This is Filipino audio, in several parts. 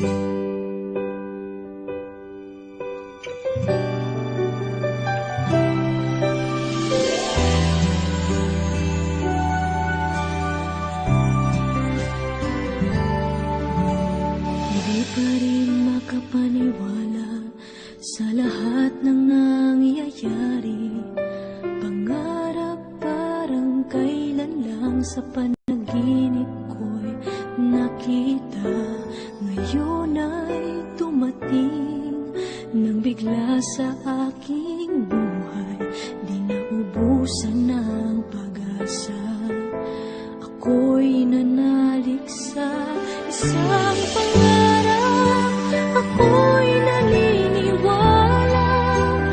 Hindi pa rin makapaniwala sa lahat ng nangyayari. Pangarap parang kailan lang sa panaginip ko'y nakita. Ngayon ay dumating nang bigla sa aking buhay. Di naubusan ng pag-asa. Ako'y nanalig sa isang pangarap. Ako'y naniniwala.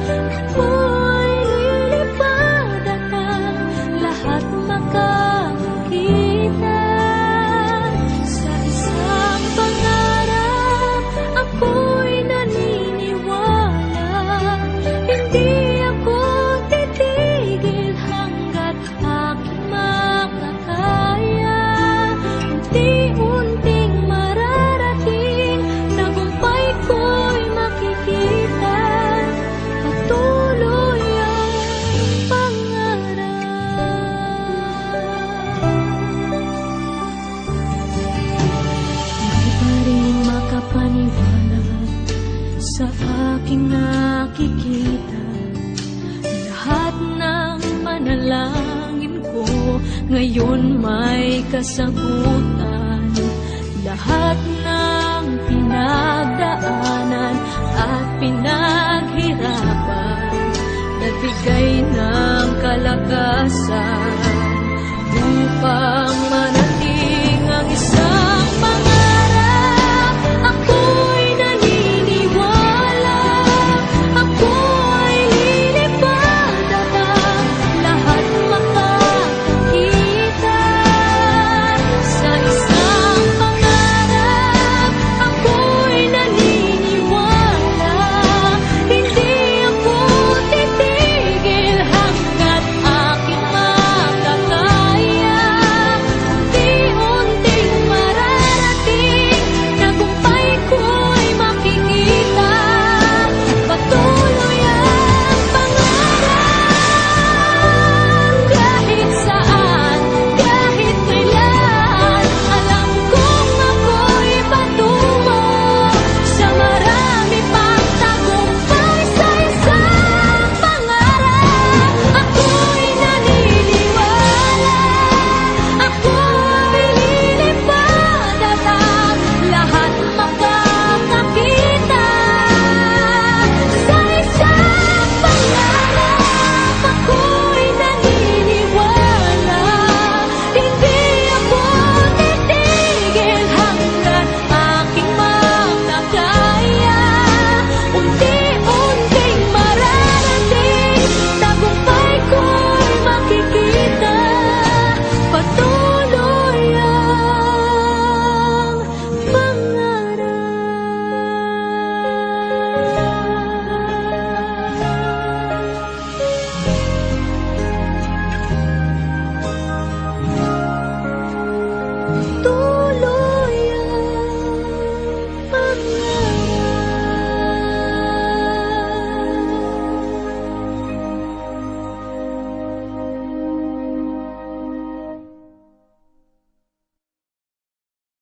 Ako'y lilipad at ang lahat makakakita. Sa isang pangarap, ako'y naniniwala. Hindi ako titigil hanggat aking makakaya. Unti-unting mararating, tagumpay ko'y makikita. Patuloy ang pangarap. Hindi pa rin makapaniwala sa aking nakikita. Lahat ng manalangin ko ngayon may kasagutan. Lahat ng pinagdaanan at pinaghirapan, nagbigay ng kalakasan.